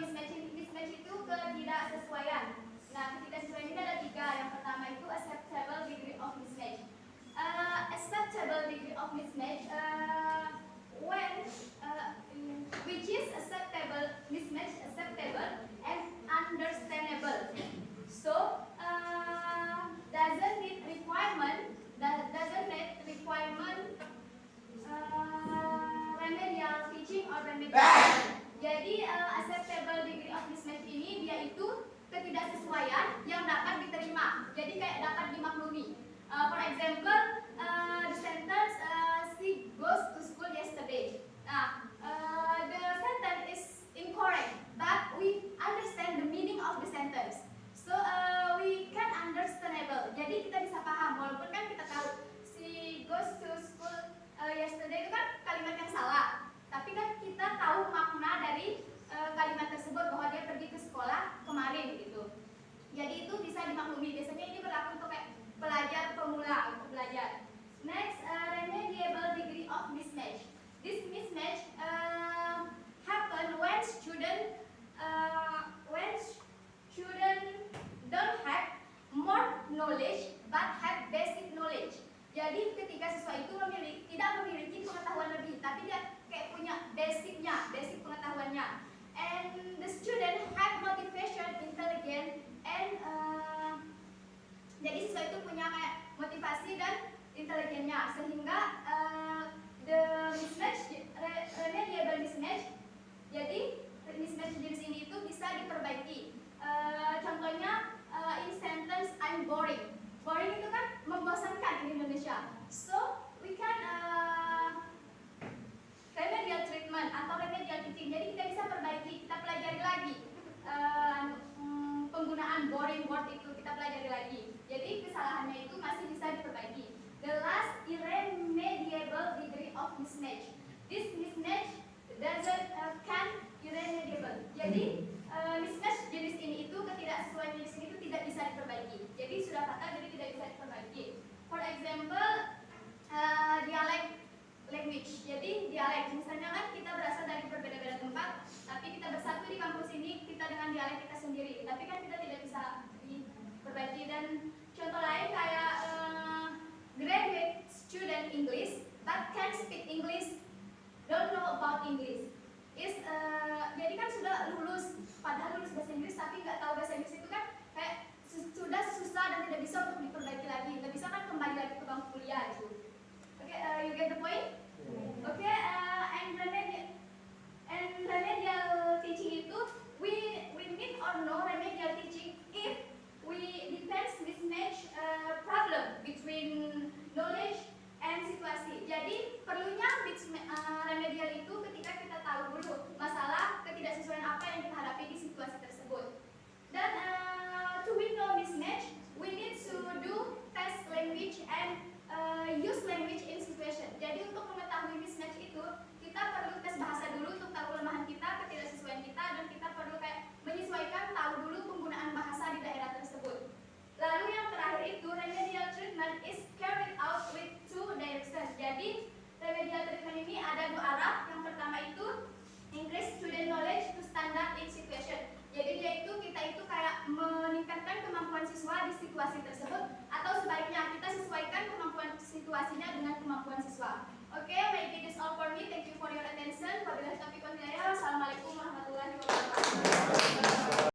mismatch itu ketidaksesuaian. Nah, ketidaksesuaian ini ada 3. Yang pertama itu acceptable degree of mismatch. Acceptable degree of mismatch which is acceptable mismatch, acceptable and understandable. So doesn't need requirement remedial teaching or remedial. Jadi acceptable degree of mismatch ini dia itu ketidaksesuaian yang dapat diterima. Jadi kayak dapat dimaklumi. For example, the sentence she goes to school yesterday. Nah, the sentence is incorrect, but we understand the meaning of the sentence. So we can understandable. Jadi kita bisa paham walaupun kan kita tahu she goes to school yesterday itu kan kalimat yang salah. Tapi kan kita tahu makna dari kalimat tersebut bahwa dia pergi ke sekolah kemarin gitu. Jadi itu bisa dimaklumi. Biasanya ini berlaku untuk kayak pelajar pemula untuk belajar. Next, remediable degree of mismatch. This mismatch happen when student don't have more knowledge but have basic knowledge. Jadi ketika siswa itu tidak memiliki pengetahuan lebih, tapi dia kayak punya basic pengetahuannya. And the student have motivation, intelligence, and jadi siswa itu punya kayak motivasi dan intelijennya, sehingga the mismatch, remediable mismatch. Jadi mismatch di sini itu bisa diperbaiki. Contohnya in sentence I'm boring. Boring itu kan membosankan di Indonesia. So we can remedial treatment atau remedial teaching. Jadi kita bisa perbaiki, kita pelajari lagi penggunaan boring word itu, kita pelajari lagi. Jadi kesalahannya itu masih bisa diperbaiki. The last irremediable degree of mismatch. This mismatch doesn't can irremediable. Jadi mismatch jenis ini itu, ketidaksesuaian jenis ini itu tidak bisa diperbaiki. Jadi sudah fatal, jadi tidak bisa diperbaiki. For example, dialect language. Jadi dialek, misalnya kan kita berasal dari berbeda-beda tempat, tapi kita bersatu di kampus ini, kita dengan dialek kita sendiri. Tapi kan kita tidak bisa diperbaiki. Dan contoh lain kayak graduate student English but can speak English, don't know about English. Jadi kan sudah lulus, padahal lulus bahasa Inggris tapi nggak tahu bahasa Inggris itu kan kayak sudah susah dan tidak bisa untuk diperbaiki lagi, nggak bisa kan kembali lagi ke bangku kuliah itu. Okay, you get the point? Okay, and remedial teaching itu we need or no remedial teaching if we depends mismatch problem between knowledge and situasi. Jadi perlunya remedial itu ketika kita tahu dulu masalah ketidaksesuaian apa yang kita hadapi di situasi tersebut. Dan to we know mismatch, we need to do test language and use language in situation. Jadi untuk mengetahui mismatch itu, kita perlu tes bahasa dulu untuk tahu kelemahan kita, ketidaksesuaian kita, dan kita perlu kayak menyesuaikan, tahu dulu penggunaan bahasa di daerah tersebut. Lalu yang terakhir itu remedial treatment is carried out with 2 directions. Jadi remedial treatment ini ada 2 arah. Yang pertama itu increase student knowledge to standard in situation. Jadi kita itu kayak meningkatkan kemampuan siswa di situasi tersebut, atau sebaliknya kita sesuaikan kemampuan situasinya dengan kemampuan siswa.